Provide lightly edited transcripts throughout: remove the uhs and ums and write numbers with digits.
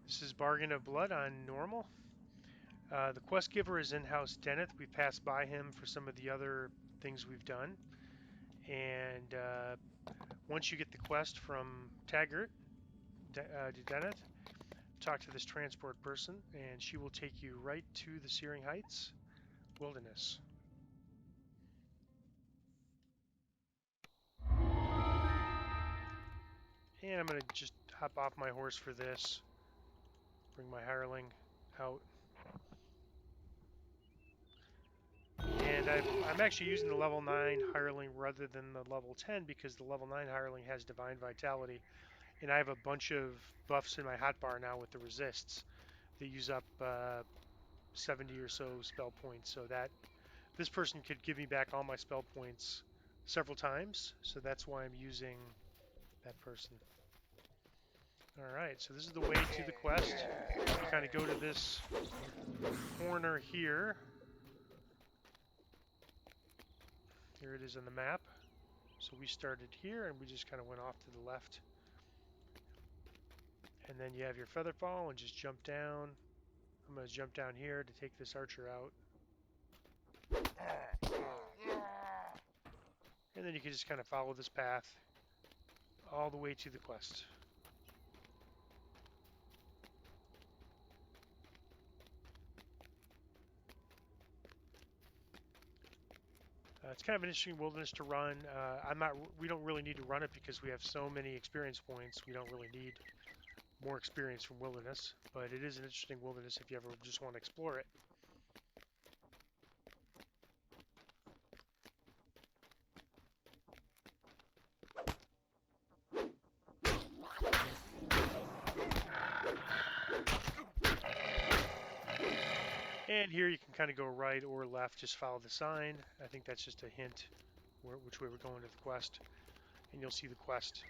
This is Bargain of Blood on normal. The quest giver is in-house Deneth. We passed by him for some of the other things we've done. And once you get the quest from Taggart to Deneth, talk to this transport person, and she will take you right to the Searing Heights Wilderness. And I'm going to just hop off my horse for this. Bring my hireling out. And I'm actually using the level 9 hireling rather than the level 10 because the level 9 hireling has Divine Vitality. And I have a bunch of buffs in my hotbar now with the resists that use up 70 or so spell points. So that this person could give me back all my spell points several times. So that's why I'm using that person. Alright, so this is the way to the quest. You kind of go to this corner here. Here it is on the map. So we started here and we just kind of went off to the left. And then you have your feather fall and just jump down. I'm going to jump down here to take this archer out. And then you can just kind of follow this path all the way to the quest. It's kind of an interesting wilderness to run. We don't really need to run it because we have so many experience points. We don't really need more experience from wilderness, but it is an interesting wilderness if you ever just want to explore it. And here you can kind of go right or left, just follow the sign. I think that's just a hint which way we're going to the quest. And you'll see the quest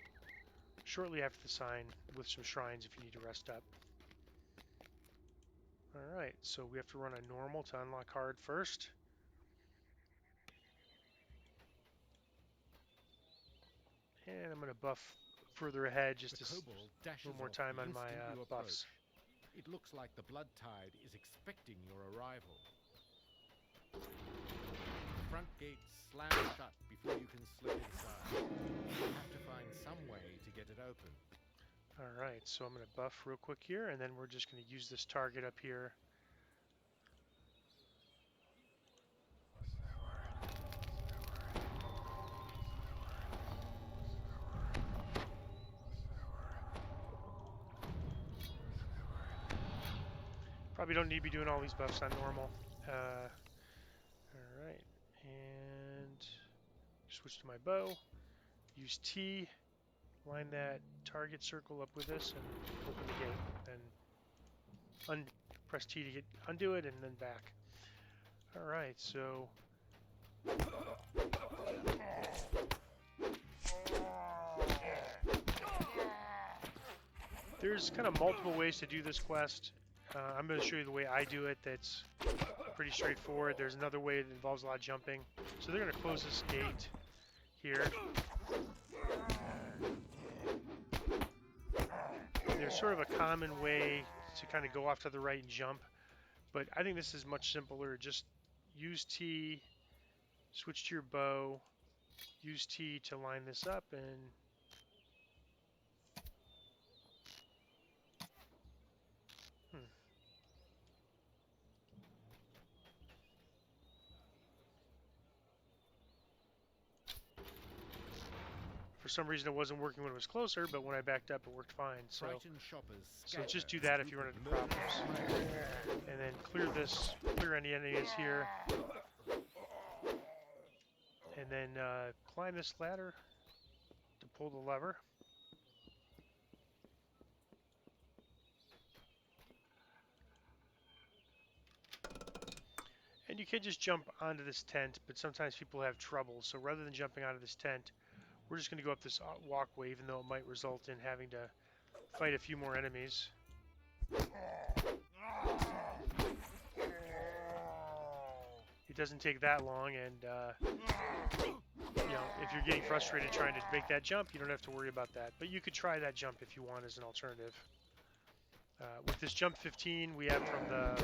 shortly after the sign with some shrines if you need to rest up. Alright, so we have to run a normal to unlock hard first. And I'm going to buff further ahead just to a little more time on my buffs. It looks like the blood tide is expecting your arrival. The front gate slams shut before you can slip inside. You'll have to find some way to get it open. Alright, so I'm going to buff real quick here, and then we're just going to use this target up here. Probably don't need to be doing all these buffs on normal. Alright, and switch to my bow. Use T, line that target circle up with this, and open the gate. Then press T to undo it, and then back. Alright, so there's kind of multiple ways to do this quest. I'm going to show you the way I do it that's pretty straightforward. There's another way that involves a lot of jumping. So they're going to close this gate here. There's sort of a common way to kind of go off to the right and jump, but I think this is much simpler. Just use T, switch to your bow, use T to line this up, and for some reason it wasn't working when it was closer, but when I backed up it worked fine. So just do that if you run into problems. And then clear any enemies here. And then climb this ladder to pull the lever. And you can just jump onto this tent, but sometimes people have trouble. So rather than jumping onto this tent, we're just going to go up this walkway, even though it might result in having to fight a few more enemies. It doesn't take that long, and you know, if you're getting frustrated trying to make that jump, you don't have to worry about that. But you could try that jump if you want as an alternative. With this jump 15 we have from the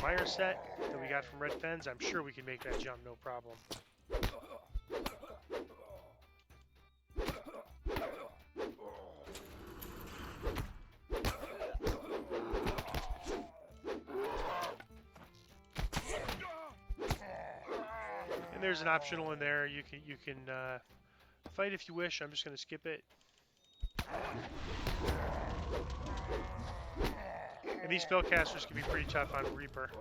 wire set that we got from Red Fens, I'm sure we can make that jump no problem. And there's an optional in there. You can fight if you wish. I'm just going to skip it. And these spellcasters can be pretty tough on Reaper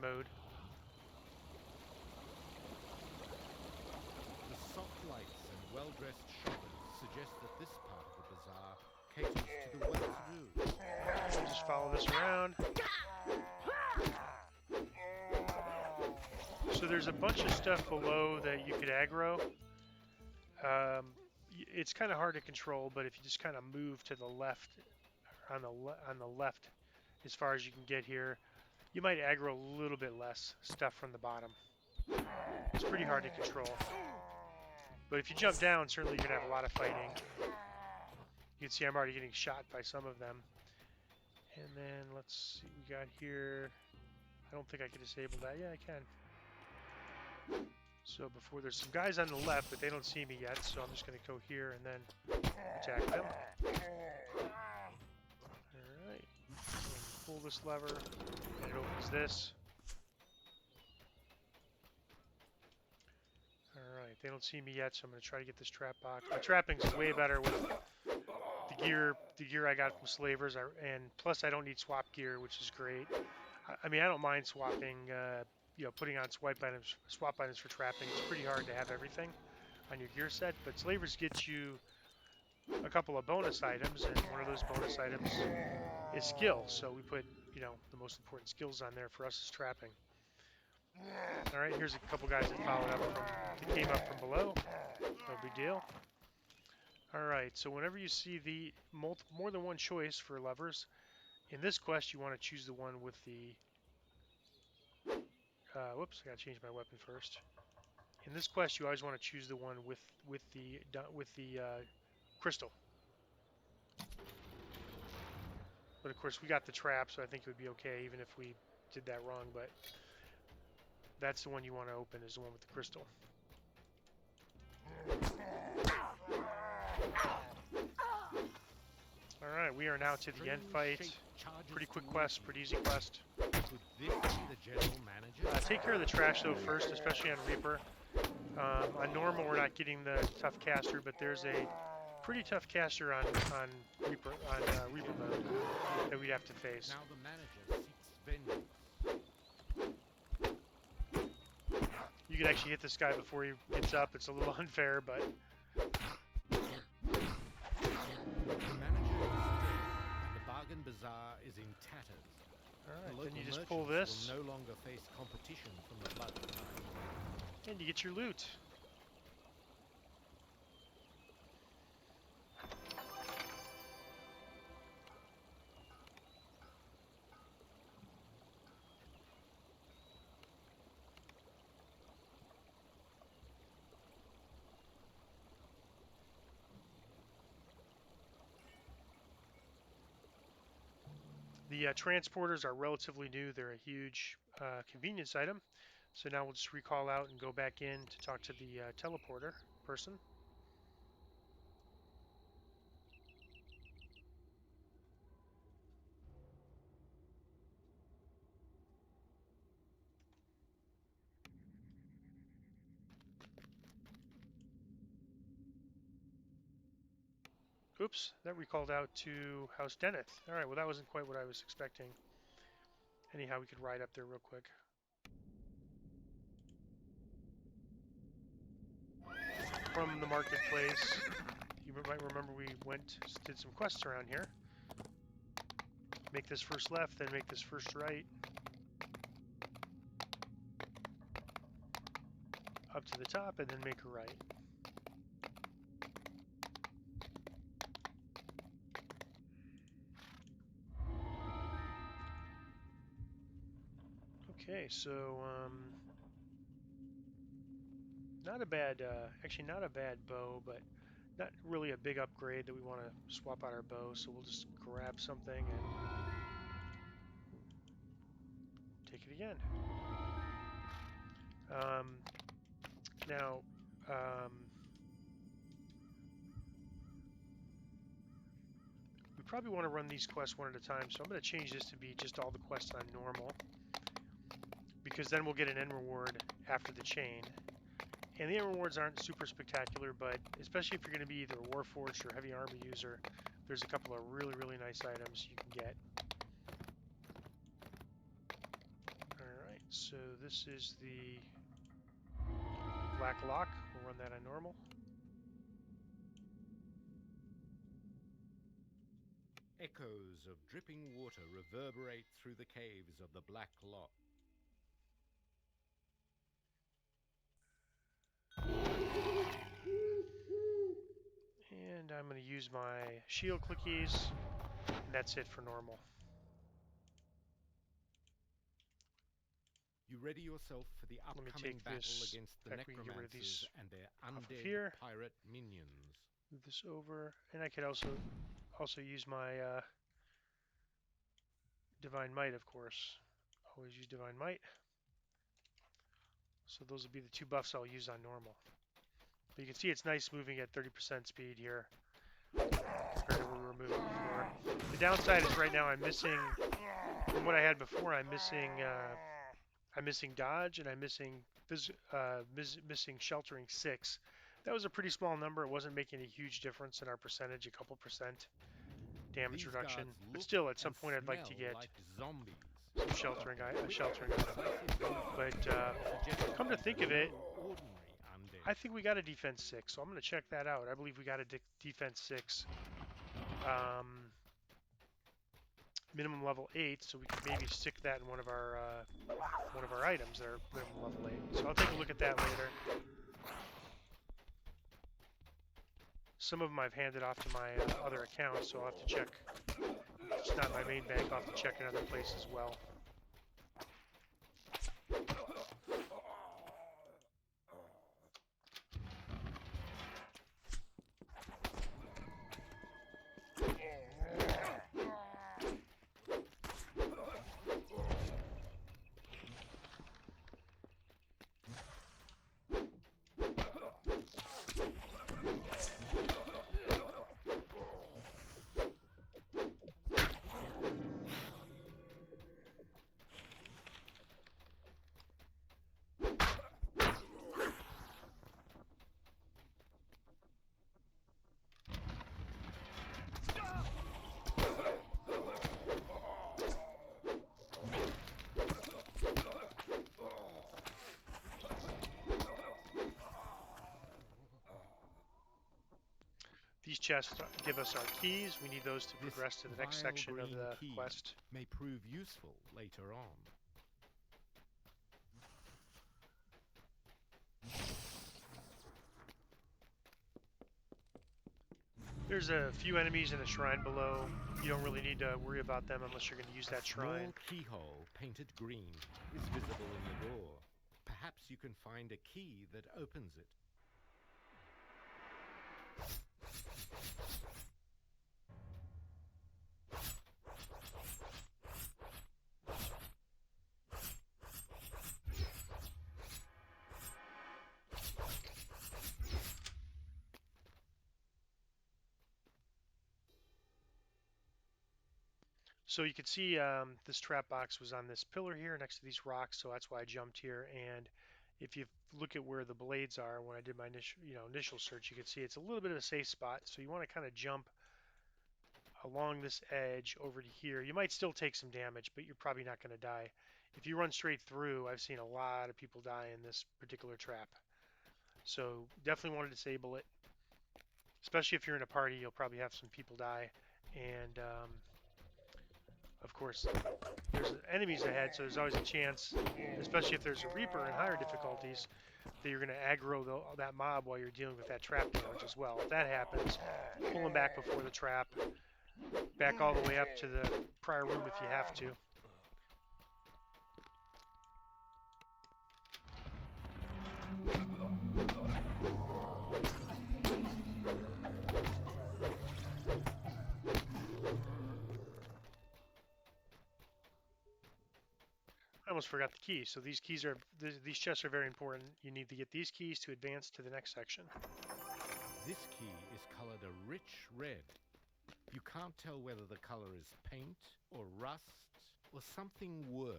mode. The soft lights and well-dressed shoppers suggest that this part of the bazaar caters to the well-to-do. Just follow this around. So there's a bunch of stuff below that you could aggro. It's kind of hard to control, but if you just kind of move to the left, on the left, as far as you can get here, you might aggro a little bit less stuff from the bottom. It's pretty hard to control. But if you jump down, certainly you're going to have a lot of fighting. You can see I'm already getting shot by some of them. And then let's see what we got here. I don't think I can disable that. Yeah, I can. So before, there's some guys on the left, but they don't see me yet, so I'm just going to go here and then attack them. Alright. Pull this lever, and it opens this. Alright, they don't see me yet, so I'm going to try to get this trap box. My trapping's way better with the gear I got from Slavers, and plus I don't need swap gear, which is great. I mean, I don't mind swapping, putting on swap items for trapping. It's pretty hard to have everything on your gear set, but Slavers get you a couple of bonus items, and one of those bonus items is skill. So we put, the most important skills on there for us is trapping. All right, here's a couple guys that came up from below. No big deal. All right, so whenever you see the more than one choice for levers, in this quest you want to choose the one with the. Whoops, I gotta change my weapon first. In this quest, you always want to choose the one with the crystal. But of course, we got the trap, so I think it would be okay even if we did that wrong. But that's the one you want to open, is the one with the crystal. All right, we are now to the end fight. Pretty quick quest, pretty easy quest. Could this be the general manager? Take care of the trash though first, especially on Reaper. On normal, we're not getting the tough caster, but there's a pretty tough caster on Reaper mode that we'd have to face. Now the manager seeks vengeance. You can actually hit this guy before he gets up. It's a little unfair, but The manager is dead. The bargain bazaar is in tatters. all The right, local then you just merchants pull this, will no longer face competition from the blood tribe. and you get your loot. The transporters are relatively new. They're a huge convenience item. So now we'll just recall out and go back in to talk to the teleporter person. Oops, that recalled out to House Deneth. All right, well that wasn't quite what I was expecting. Anyhow, we could ride up there real quick. From the marketplace, you might remember we did some quests around here. Make this first left, then make this first right. Up to the top, and then make a right. Okay, so not a bad, actually not a bad bow, but not really a big upgrade that we want to swap out our bow, so we'll just grab something and take it again. Now, we probably want to run these quests one at a time, so I'm going to change this to be just all the quests on normal, because then we'll get an end reward after the chain. And the end rewards aren't super spectacular, but especially if you're going to be either a Warforged or heavy armor user, there's a couple of really, really nice items you can get. Alright, so this is the Black Lock. We'll run that on normal. Echoes of dripping water reverberate through the caves of the Black Lock. And I'm going to use my shield clickies, and that's it for normal. You ready yourself for the Let me upcoming take battle this. against the In fact, we can get rid of necromancers these and their off of undead here. pirate minions. Move this over, and I could also use my Divine Might, of course. Always use Divine Might. So those will be the two buffs I'll use on normal. But you can see it's nice moving at 30% speed here compared to where we were moving before. The downside is right now I'm missing, from what I had before, I'm missing dodge and I'm missing missing sheltering 6. That was a pretty small number. It wasn't making a huge difference in our percentage, a couple percent damage These reduction. guards But look still, at some and point, I'd like to smell get like zombies. some sheltering item. But come to think of it, I think we got a defense 6, so I'm going to check that out. I believe we got a defense 6. Minimum level 8, so we could maybe stick that in one of our items that are minimum level 8. So I'll take a look at that later. Some of them I've handed off to my other accounts, so I'll have to check. It's not my main bank, I'll have to check another place as well. These chests give us our keys. We need those to progress to the next section of the quest. May prove useful later on. There's a few enemies in a shrine below. You don't really need to worry about them unless you're going to use that shrine. A small keyhole painted green is visible in the door. Perhaps you can find a key that opens it. So you can see this trap box was on this pillar here next to these rocks, so that's why I jumped here. And if you look at where the blades are, when I did my initial search, you can see it's a little bit of a safe spot. So you want to kind of jump along this edge over to here. You might still take some damage, but you're probably not going to die. If you run straight through, I've seen a lot of people die in this particular trap. So definitely want to disable it. Especially if you're in a party, you'll probably have some people die. And of course, there's enemies ahead, so there's always a chance, especially if there's a Reaper in higher difficulties, that you're going to aggro that mob while you're dealing with that trap damage as well. If that happens, pull them back before the trap, back all the way up to the prior room if you have to. almost forgot the keys. So these keys are these chests are very important. You need to get these keys to advance to the next section. This key is colored a rich red. You can't tell whether the color is paint or rust or something worse.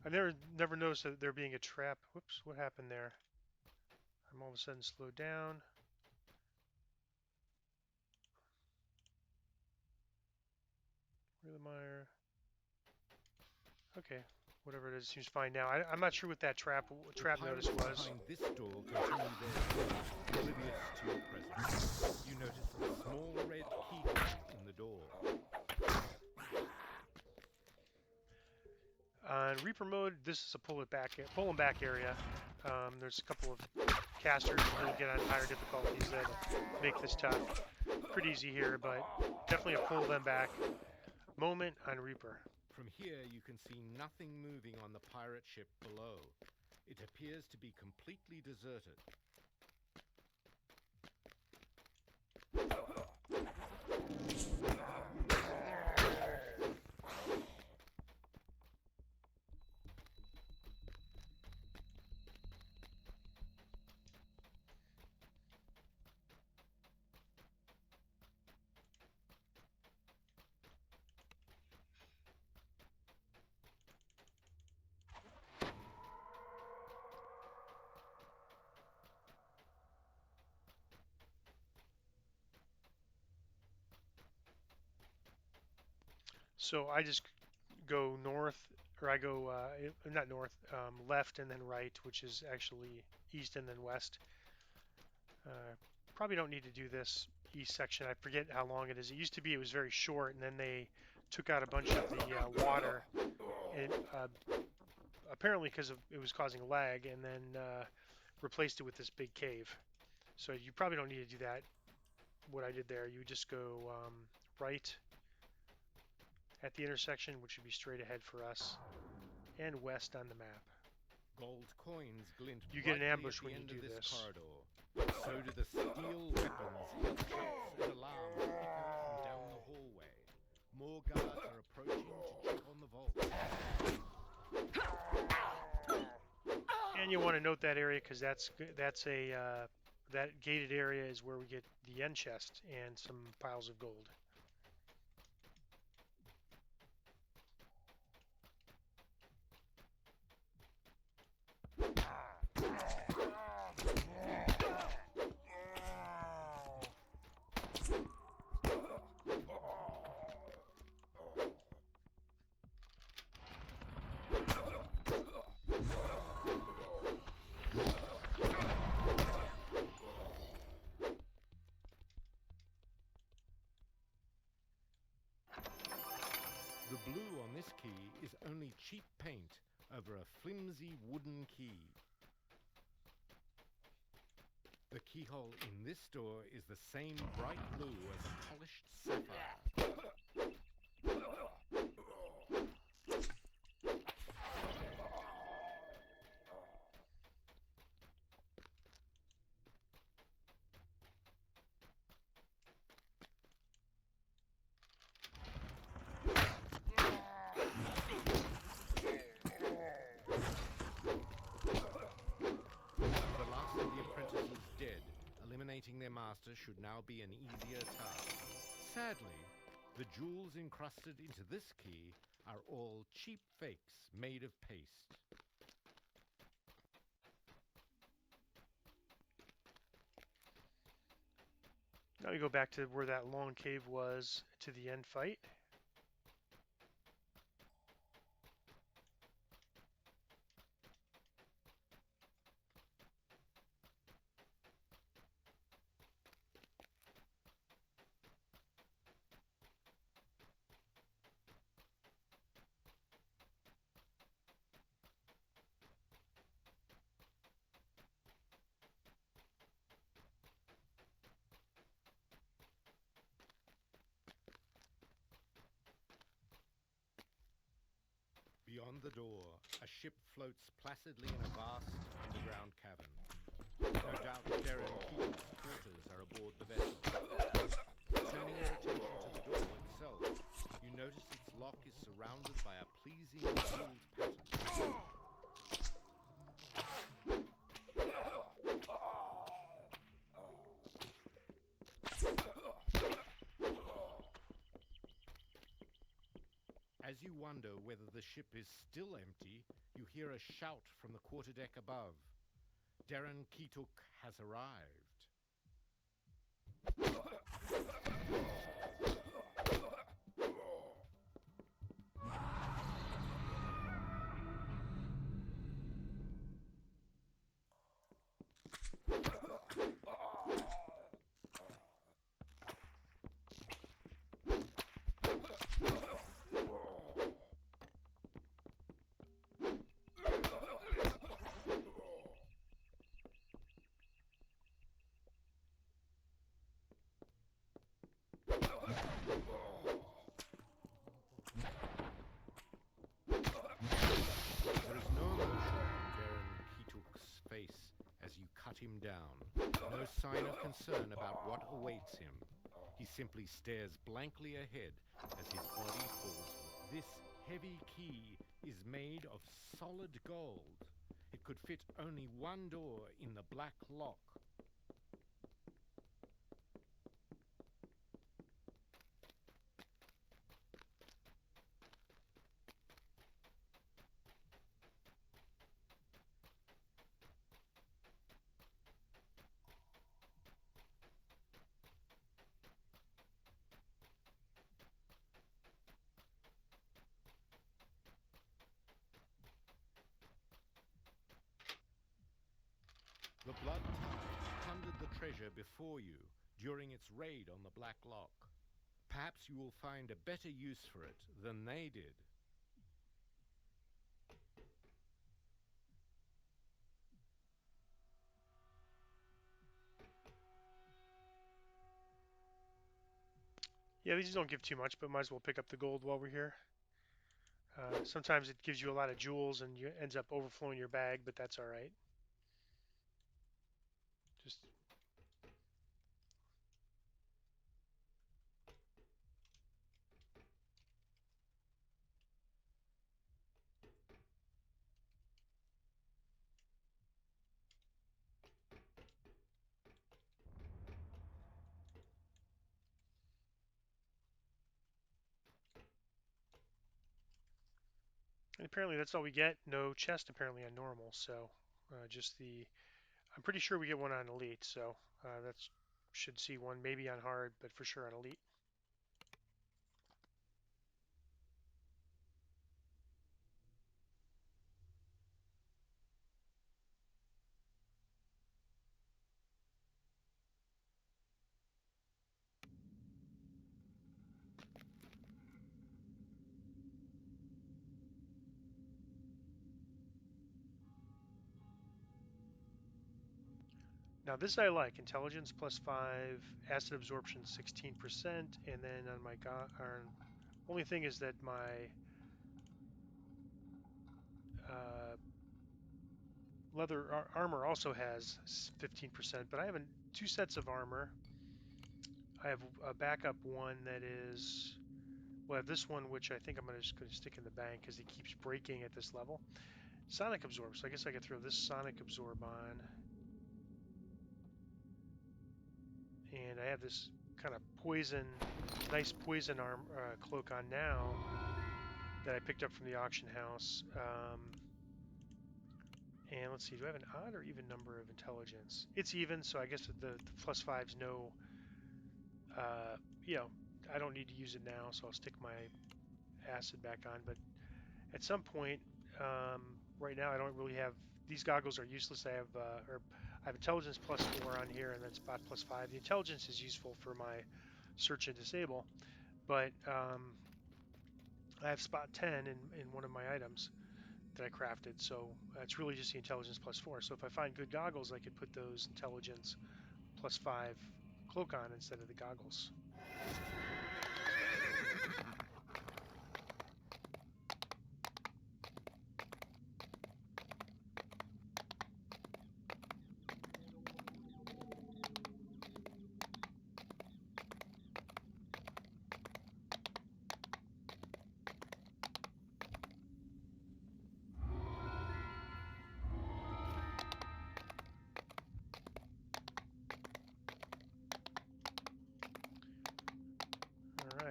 I never noticed that there being a trap. Whoops, what happened there? I'm all of a sudden slowed down. Rhythmire. Okay, whatever it is, seems fine now. I'm not sure what that trap The notice pirates was. behind this door continue their journey, oblivious to your presence. You notice a small red keyhole in the door. On Reaper mode, this is a pull and back area. There's a couple of casters that really get on higher difficulties that make this tough. Pretty easy here, but definitely a pull them back moment on Reaper. From here, you can see nothing moving on the pirate ship below. It appears to be completely deserted. So I just go north, or I go not north, left and then right, which is actually east and then west. Probably don't need to do this east section. I forget how long it is. It used to be it was very short, and then they took out a bunch of the water, and apparently because it was causing lag, and then replaced it with this big cave. So you probably don't need to do that. What I did there, you just go right at the intersection, which would be straight ahead for us, and west on the map. Gold coins glint You get an brightly ambush at the when you end do of this this. corridor. So do the steel weapons, headshots, and alarms echo from down the hallway. More guards are approaching to check on the vault. And you want to note that area because that's a that gated area is where we get the end chest and some piles of gold. The blue on this key is only cheap paint over a flimsy wooden key. The keyhole in this door is the same bright blue as a polished sapphire. The last of the apprentices dead, eliminating their master should now be an easier task. Sadly, the jewels encrusted into this key are all cheap fakes made of paste. Now we go back to where that long cave was to the end fight. Beyond the door, a ship floats placidly in a vast underground cavern. No doubt Darren Keating's quarters are aboard the vessel. Turning your attention to the door itself, you notice its lock is surrounded by a pleasing jeweled pattern. As you wonder whether the ship is still empty, you hear a shout from the quarterdeck above. Darren Keating has arrived. There is no emotion on Darren Keating's face as you cut him down. No sign of concern about what awaits him. He simply stares blankly ahead as his body falls. This heavy key is made of solid gold. It could fit only one door in the black lock. The Blood Tide plundered the treasure before you during its raid on the Black Lock. Perhaps you will find a better use for it than they did. Yeah, these don't give too much, but might as well pick up the gold while we're here. Sometimes it gives you a lot of jewels and you ends up overflowing your bag, but that's all right. Just and apparently that's all we get. No chest apparently on normal, so just the. I'm pretty sure we get one on elite, so that's should see one maybe on hard, but for sure on elite. Now this I like, intelligence +5, acid absorption 16%, and then on my only thing is that my uh, leather armor also has 15%, but I have two sets of armor. I have a backup one that is, well, I have this one which I think I'm just going to stick in the bank because it keeps breaking at this level. Sonic absorb, so I guess I could throw this sonic absorb on, and I have this kind of nice poison arm cloak on now that I picked up from the auction house. And let's see, do I have an odd or even number of intelligence? It's even, so I guess the +5's no, uh, you know, I don't need to use it now, so I'll stick my acid back on. But at some point, right now I don't really have, these goggles are useless. I have intelligence +4 on here and then spot +5. The intelligence is useful for my search and disable, but I have spot 10 in one of my items that I crafted, so it's really just the intelligence +4. So if I find good goggles, I could put those intelligence +5 cloak on instead of the goggles.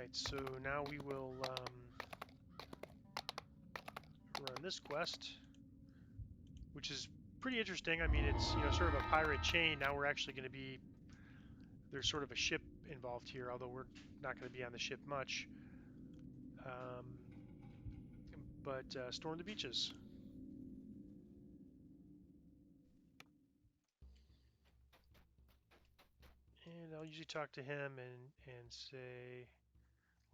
Alright, so now we will run this quest, which is pretty interesting. I mean, it's, you know, sort of a pirate chain. Now we're actually going to be, there's sort of a ship involved here, although we're not going to be on the ship much. But storm the beaches. And I'll usually talk to him and say,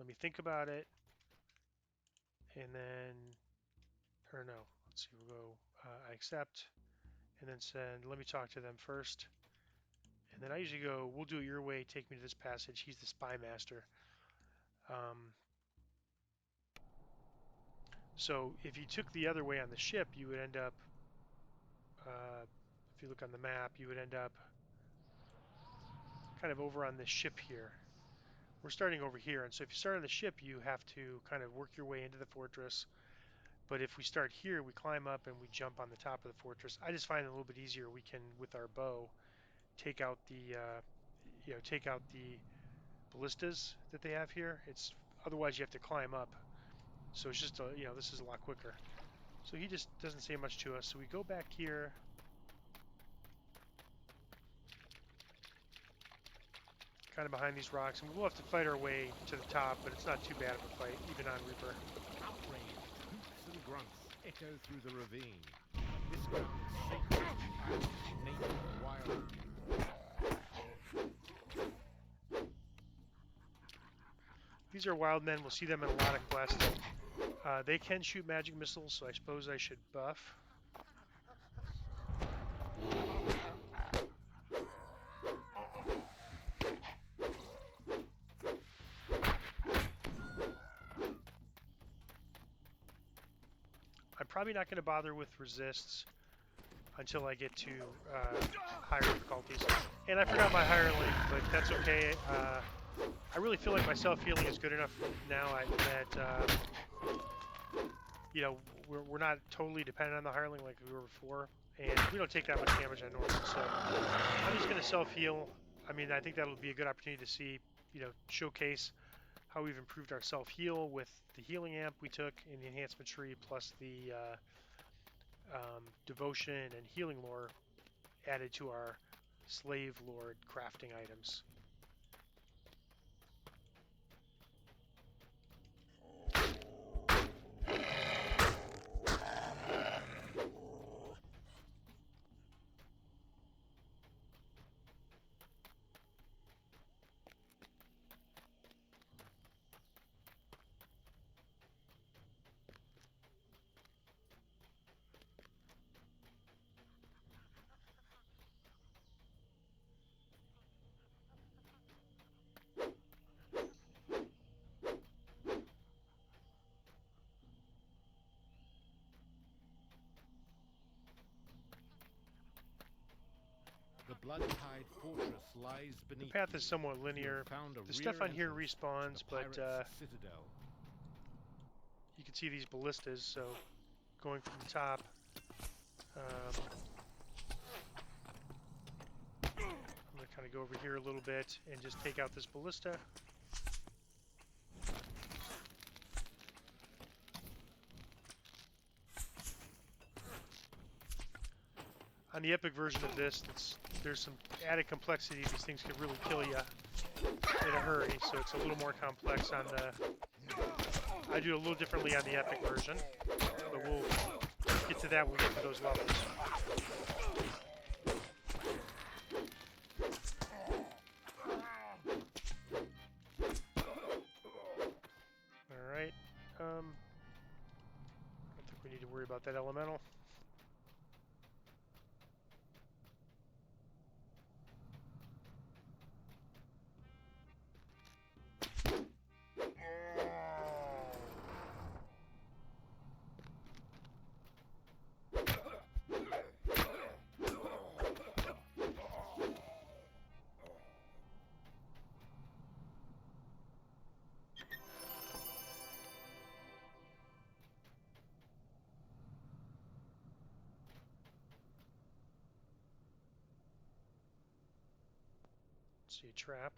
let me think about it. And then, or no, let's see, we'll go, I accept, and then send, let me talk to them first. And then I usually go, we'll do it your way, take me to this passage. He's the spy master. So if you took the other way on the ship, you would end up, if you look on the map, you would end up kind of over on this ship here. We're starting over here, and so if you start on the ship, you have to kind of work your way into the fortress. But if we start here, we climb up and we jump on the top of the fortress. I just find it a little bit easier. We can, with our bow, take out the, take out the ballistas that they have here. It's otherwise you have to climb up. So it's just, this is a lot quicker. So he just doesn't say much to us. So we go back here. Kind of behind these rocks, and we'll have to fight our way to the top, but it's not too bad of a fight, even on Reaper. Outraged hoots and grunts echo through the ravine. This ground is sacred and native wild. These are wild men. We'll see them in a lot of quests. They can shoot magic missiles, so I suppose I should buff. I'm probably not going to bother with resists until I get to higher difficulties. And I forgot my hireling, but that's okay. I really feel like my self-healing is good enough now that we're not totally dependent on the hireling like we were before, and we don't take that much damage on normal. So I'm just going to self-heal. I mean, I think that'll be a good opportunity to see, showcase how we've improved our self-heal with the healing amp we took in the enhancement tree, plus the devotion and healing lore added to our slave lord crafting items. The blood-tied fortress lies The beneath path you. is somewhat You linear. have found a The rear stuff on here entrance to respawns, the but pirates' citadel. you can see these ballistas, so going from the top, I'm going to kind of go over here a little bit and just take out this ballista. On the epic version of this, there's some added complexity. These things can really kill you in a hurry, so it's a little more complex on the... I do it a little differently on the epic version, but we'll get to that when we get to those levels. Alright, I don't think we need to worry about that elemental. See a trap.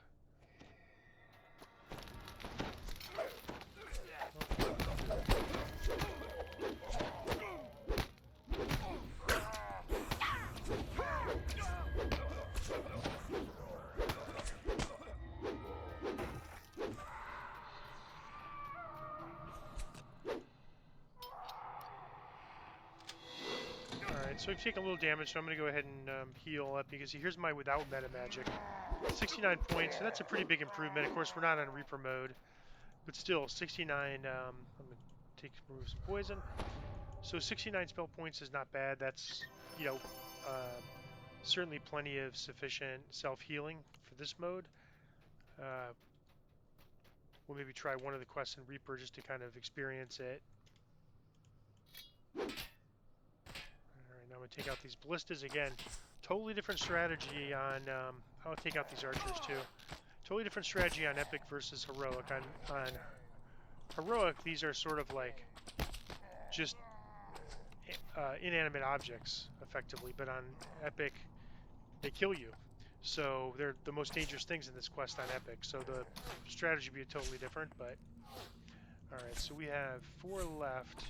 Alright, so we've taken a little damage, so I'm going to go ahead and heal up because here's my without meta magic. 69 points, so that's a pretty big improvement. Of course, we're not on Reaper mode, but still, 69. I'm going to remove some poison. So 69 spell points is not bad. That's, you know, uh, certainly plenty of sufficient self-healing for this mode. We'll maybe try one of the quests in Reaper just to kind of experience it. Alright, now I'm going to take out these ballistas again. Totally different strategy on, I'll take out these archers too. Totally different strategy on Epic versus Heroic. On Heroic, these are sort of like just inanimate objects, effectively, but on Epic, they kill you. So they're the most dangerous things in this quest on Epic. So the strategy would be totally different, but... Alright, so we have 4 left.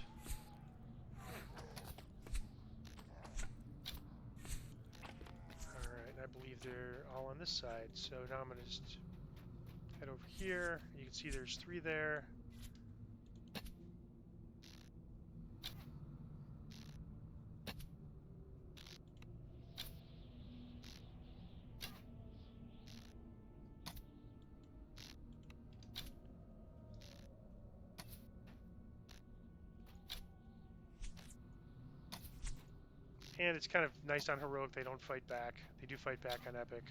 Alright, and I believe they're all on this side. So now I'm going to just head over here. You can see there's 3 there. And it's kind of nice on Heroic, they don't fight back. They do fight back on Epic.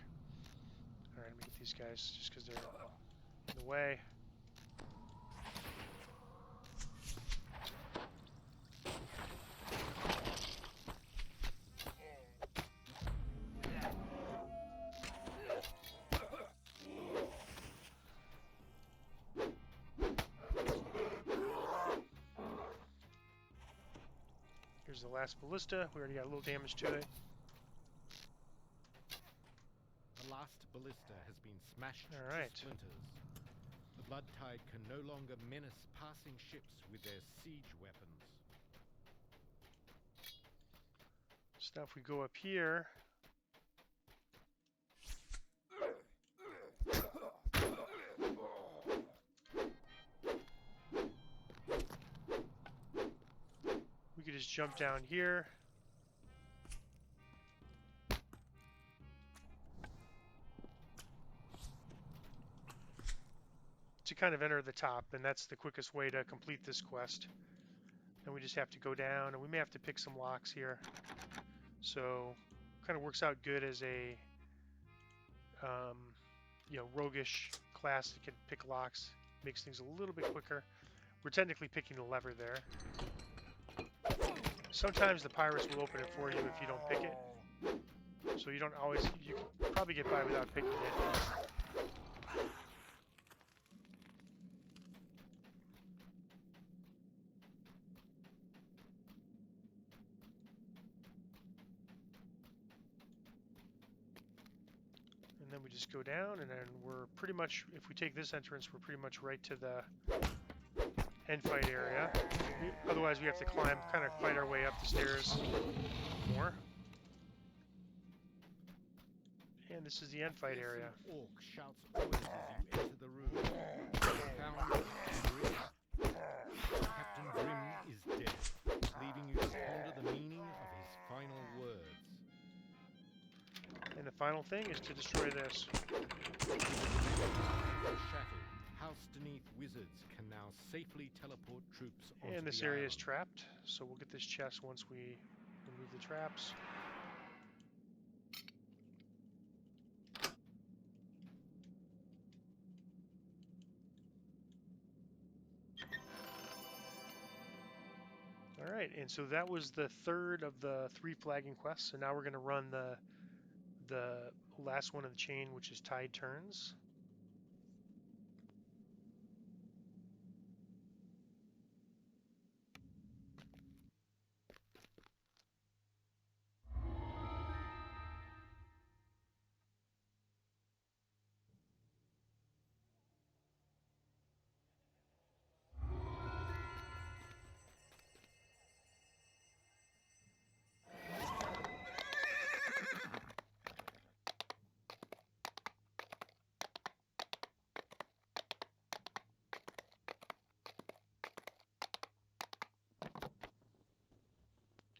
Alright, let me get these guys just because they're in the way. Here's the last ballista. We already got a little damage to it. The last ballista has been smashed All right. to splinters. The Blood Tide can no longer menace passing ships with their siege weapons. So now if we go up here, we could just jump down here. To kind of enter the top, and that's the quickest way to complete this quest. Then we just have to go down, and we may have to pick some locks here. So, kind of works out good as a, you know, roguish class that can pick locks. Makes things a little bit quicker. We're technically picking the lever there. Sometimes the pirates will open it for you if you don't pick it. So you don't always, you can probably get by without picking it. And then we just go down, and then we're pretty much, if we take this entrance, we're pretty much right to the end fight area. Otherwise, we have to climb, kind of fight our way up the stairs more. And this is the end fight area. Orc shouts orders as you enter the room. Found Grim. Captain Grim is dead, leaving you to ponder the meaning of his final words. And the final thing is to destroy this. Shattered, House Beneath wizards can now safely teleport troops onto And this the area island. is trapped, so we'll get this chest once we remove the traps. Alright, and so that was the third of the 3 flagging quests, so now we're going to run the last one in the chain, which is Tide Turns.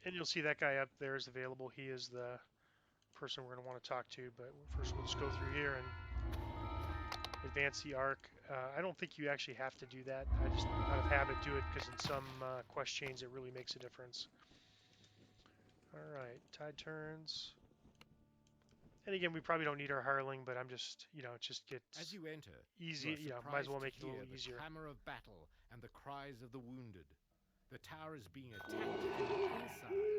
And you'll see that guy up there is available. He is the person we're going to want to talk to. But first, we'll just go through here and advance the arc. I don't think you actually have to do that. I just, out of habit, do it because in some quest chains it really makes a difference. All right, tide turns. And again, we probably don't need our hireling, but I'm just, it just As gets you enter, you easy. are Might as well surprised to make it a hear little the easier. clamor of battle and the cries of the wounded. The tower is being attacked from the inside.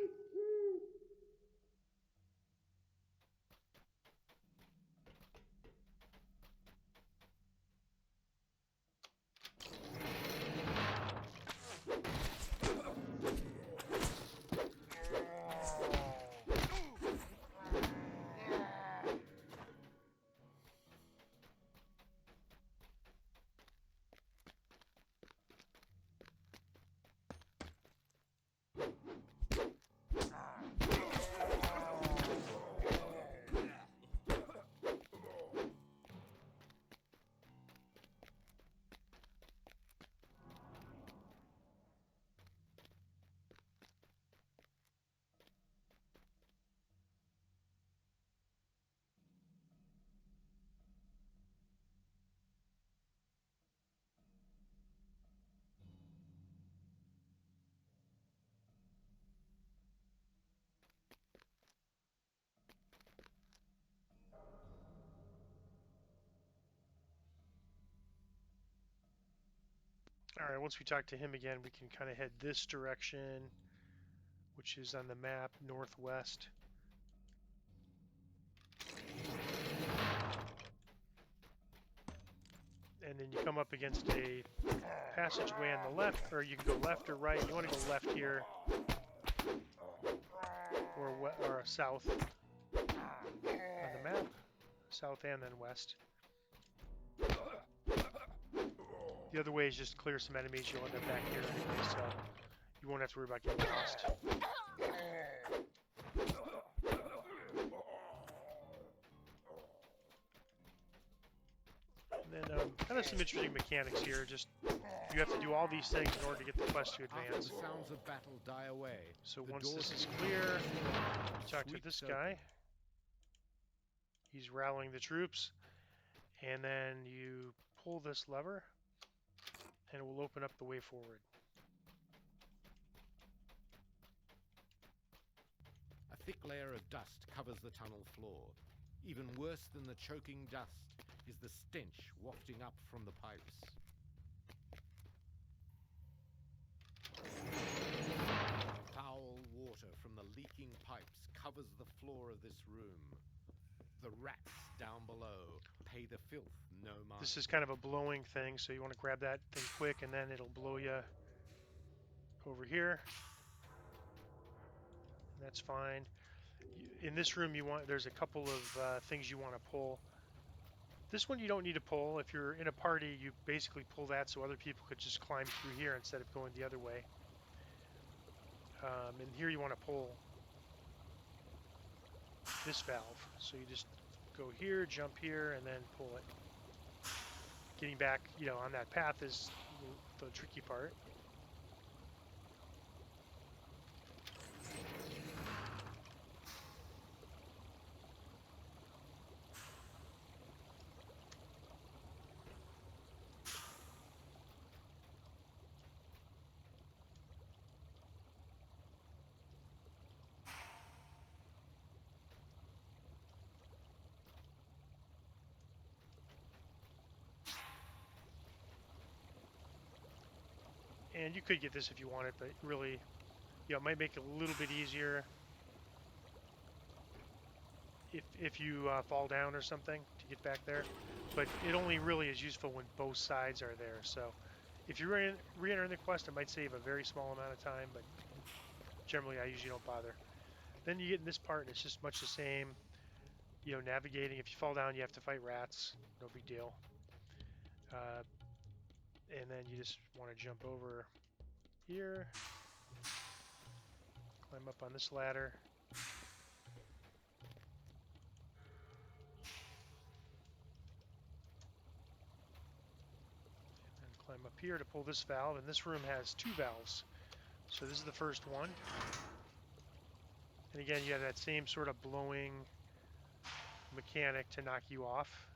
All right, once we talk to him again, we can kind of head this direction, which is on the map, northwest. And then you come up against a passageway on the left, or you can go left or right. You want to go left here, or south on the map, south and then west. The other way is just clear some enemies. You'll end up back here anyway, so you won't have to worry about getting lost. And then kind of some interesting mechanics here. Just you have to do all these things in order to get the quest to advance. After the sounds of battle die away, So the once door this to is the clear, inner you talk to sweeps this open. guy. He's rallying the troops. And then you pull this lever, and it will open up the way forward. A thick layer of dust covers the tunnel floor. Even worse than the choking dust is the stench wafting up from the pipes. Foul water from the leaking pipes covers the floor of this room. The rats down below pay the filth no mind. This is kind of a blowing thing, so you want to grab that thing quick, and then it'll blow you over here. And that's fine. In this room, there's a couple of things you want to pull. This one you don't need to pull. If you're in a party, you basically pull that so other people could just climb through here instead of going the other way. And here you want to pull this valve. So you just go here, jump here, and then pull it. Getting back, on that path is the tricky part. And you could get this if you want it, but really, it might make it a little bit easier if you fall down or something to get back there. But it only really is useful when both sides are there. So if you're re-entering the quest, it might save a very small amount of time, but generally I usually don't bother. Then you get in this part, and it's just much the same. Navigating. If you fall down, you have to fight rats. No big deal. And then you just want to jump over here, climb up on this ladder. And climb up here to pull this valve, and this room has two valves. So this is the first one. And again, you have that same sort of blowing mechanic to knock you off.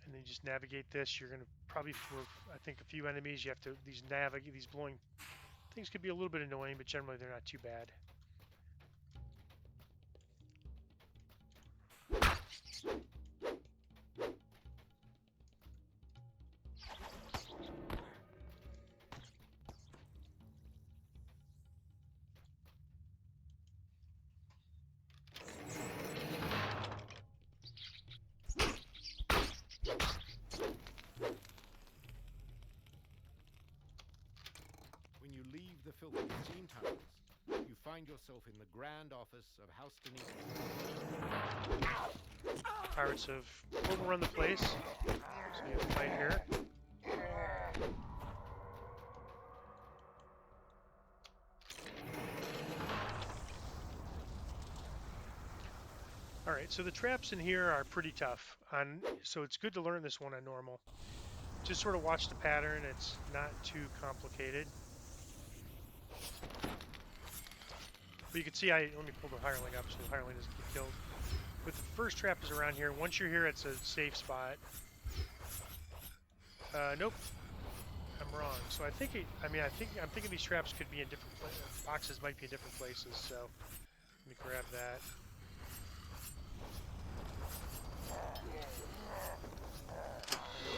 And then you just navigate this. You're going to probably, for I think a few enemies, you have to, these blowing things could be a little bit annoying, but generally they're not too bad. When you leave the filthy steam tunnels, you find yourself in the grand office of House Denise. Pirates have overrun the place, so you have to fight here. Alright, so the traps in here are pretty tough, so it's good to learn this one on normal. Just sort of watch the pattern, it's not too complicated. But you can see, let me pull the hireling up so the hireling doesn't get killed. But the first trap is around here. Once you're here, it's a safe spot. Nope. I'm wrong. So I'm thinking these traps could be in different boxes, might be in different places. So let me grab that.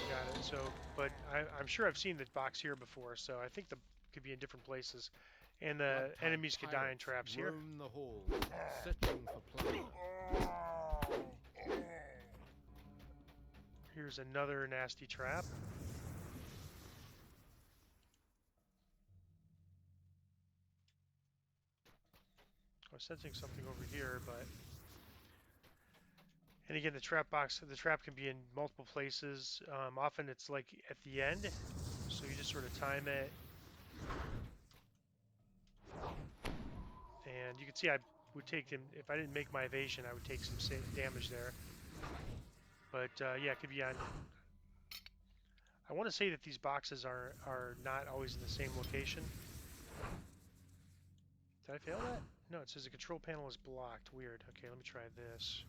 Got it. So, but I'm sure I've seen the box here before. So I think the could be in different places, and the enemies could die in traps here. Roam the halls, searching for plunder. Here's another nasty trap. I was sensing something over here, but... And again, the trap can be in multiple places. Often it's like at the end, so you just sort of time it. And you can see I would take them, if I didn't make my evasion, I would take some damage there. But yeah, it could be on... I want to say that these boxes are not always in the same location. Did I fail that? No, it says the control panel is blocked. Weird. Okay, let me try this.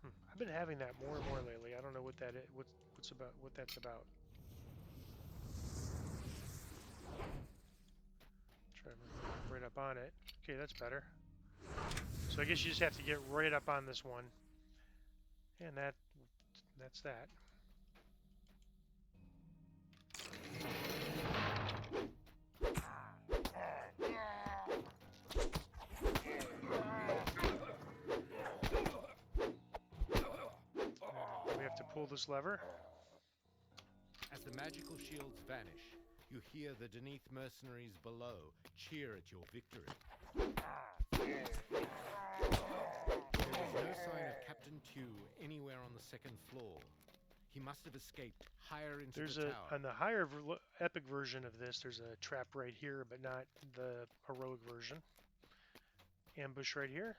I've been having that more and more lately. I don't know what that is, what that's about. Try right up on it. Okay, that's better. So I guess you just have to get right up on this one. And that's that. We have to pull this lever. As the magical shields vanish, you hear the Denith mercenaries below cheer at your victory. There is no sign of Captain Tew anywhere on the second floor. He must have escaped higher into the tower. On the higher epic version of this, there's a trap right here, but not the heroic version. Ambush right here.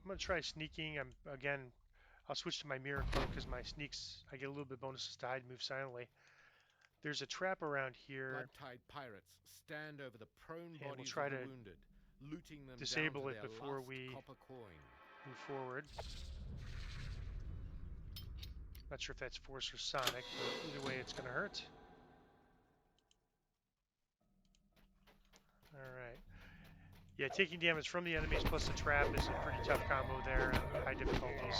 I'm gonna try sneaking. I'll switch to my mirror cloak because my sneaks, I get a little bit bonuses to hide and move silently. There's a trap around here. Blood-tide pirates stand over the prone bodies we'll try of the to wounded, looting them disable down it to their before last we copper coin. move forward. Not sure if that's force or sonic, but either way it's gonna hurt. Alright. Yeah, taking damage from the enemies plus the trap is a pretty tough combo there at high difficulties.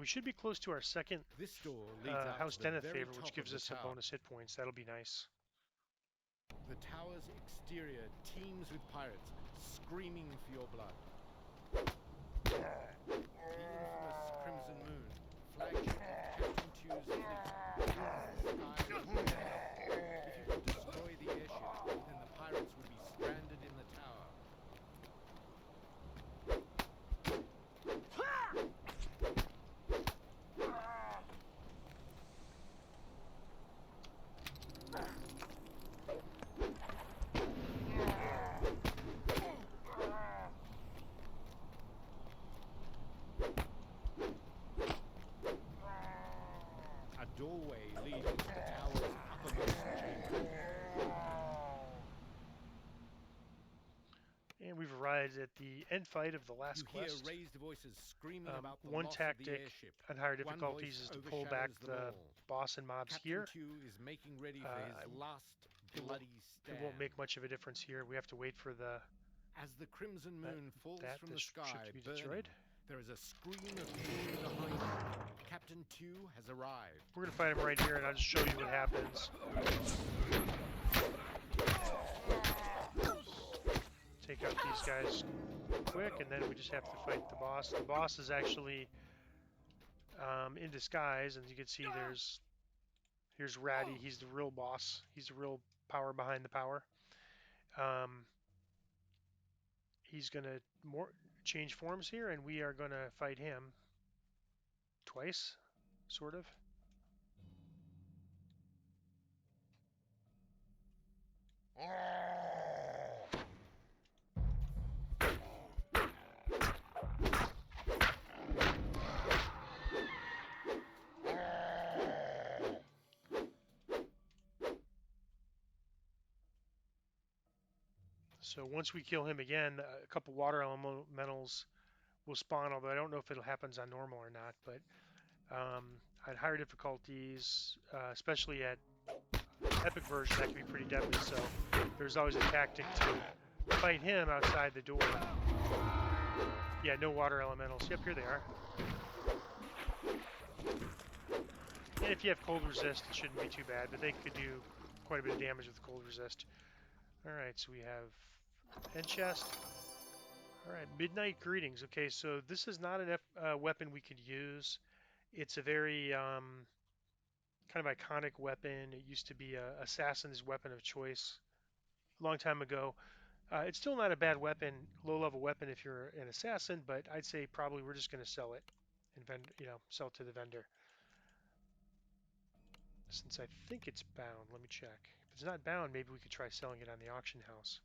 we should be close to our second This door leads out House to the Deneth very favor, which top of gives the us some tower. bonus hit points. That'll be nice. The tower's exterior teems with pirates, screaming for your blood. The infamous Crimson Moon, flagship of Captain Tew's fleet, fills the sky with metal. If you could destroy the airship, then the pirates would be stranded in the tower. A doorway leads into the tower's uppermost chamber. And we've arrived at the end fight of the last You hear quest. raised voices screaming about the One loss of the tactic airship. on higher One difficulties voice is to pull back overshadows them the all. boss and mobs Captain here. Tew is making ready for his last bloody It stand. won't make much of a difference here. We have to wait for the As the crimson moon falls from the this ship sky, to be burning, destroyed. there is a scream of pain behind you. Captain Tew has arrived. We're gonna fight him right here, and I'll just show you what happens. Take out these guys quick, and then we just have to fight the boss. The boss is actually in disguise, and you can see here's Ratty. He's the real boss. He's the real power behind the power. He's gonna change forms here, and we are gonna fight him twice, sort of. So once we kill him again, a couple water elementals will spawn, although I don't know if it happens on normal or not. But at higher difficulties, especially at epic version, that can be pretty deadly. So there's always a tactic to fight him outside the door. Yeah, no water elementals. Yep, here they are. And if you have cold resist, it shouldn't be too bad, but they could do quite a bit of damage with cold resist. Alright, so we have end chest. Alright, Midnight Greetings. Okay, so this is not a weapon we could use. It's a very kind of iconic weapon. It used to be a assassin's weapon of choice a long time ago. It's still not a bad weapon, low-level weapon if you're an assassin, but I'd say probably we're just going to sell it and sell it to the vendor. Since I think it's bound, let me check. If it's not bound, maybe we could try selling it on the auction house.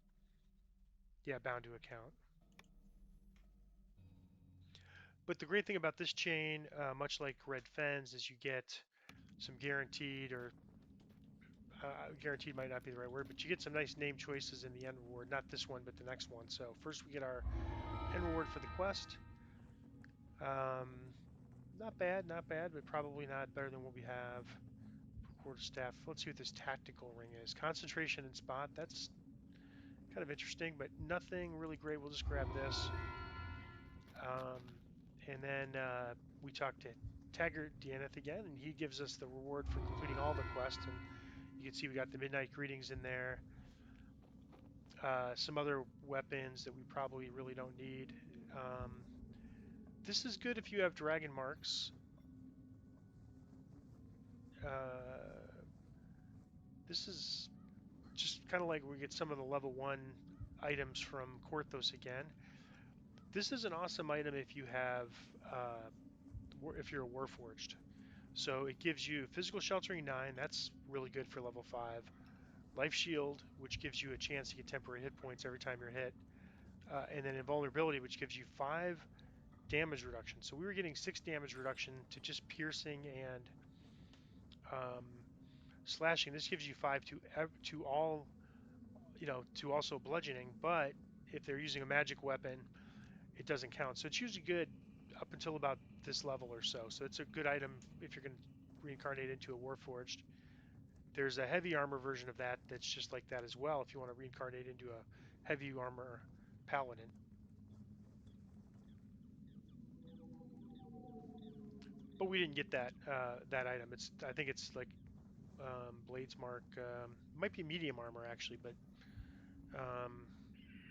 Yeah, bound to account. But the great thing about this chain, much like Red Fens, is you get some guaranteed, or guaranteed might not be the right word, but you get some nice name choices in the end reward. Not this one, but the next one. So first we get our end reward for the quest. Not bad, not bad, but probably not better than what we have for quarterstaff. Let's see what this tactical ring is. Concentration and spot. That's kind of interesting, but nothing really great. We'll just grab this. Um, and then we talk to Taggart Deaneth again, and he gives us the reward for completing all the quests. And you can see we got the Midnight Greetings in there. Some other weapons that we probably really don't need. This is good if you have dragon marks. This is just kind of like we get some of the level 1 items from Korthos again. This is an awesome item if you have, if you're a Warforged. So it gives you physical sheltering 9, that's really good for level 5. Life shield, which gives you a chance to get temporary hit points every time you're hit. And then invulnerability, which gives you 5 damage reduction. So we were getting 6 damage reduction to just piercing and slashing. This gives you 5 to all, to also bludgeoning. But if they're using a magic weapon, it doesn't count. So it's usually good up until about this level or so. So it's a good item if you're going to reincarnate into a Warforged. There's a heavy armor version of that that's just like that as well if you want to reincarnate into a heavy armor paladin. but we didn't get that item. It's I think it's like Blades Mark might be medium armor actually, but um,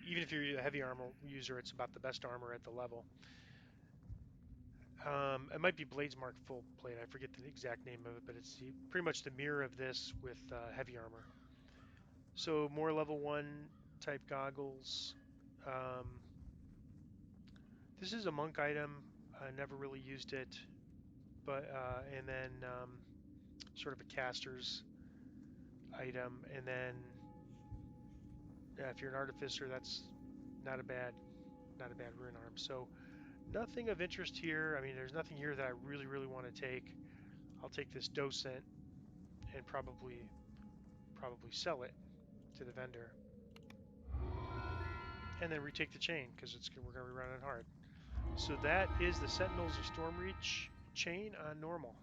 even if you're a heavy armor user, it's about the best armor at the level. It might be Blades Mark full plate. I forget the exact name of it, but it's pretty much the mirror of this with heavy armor. So more level one type goggles. Um, this is a monk item. I never really used it, but and then sort of a caster's item, and then if you're an artificer, that's not a bad not a bad rune arm. So nothing of interest here. I mean, there's nothing here that I really want to take. I'll take this docent and probably sell it to the vendor, and then retake the chain because it's we're going to be running hard. So that is the Sentinels of Stormreach chain on normal.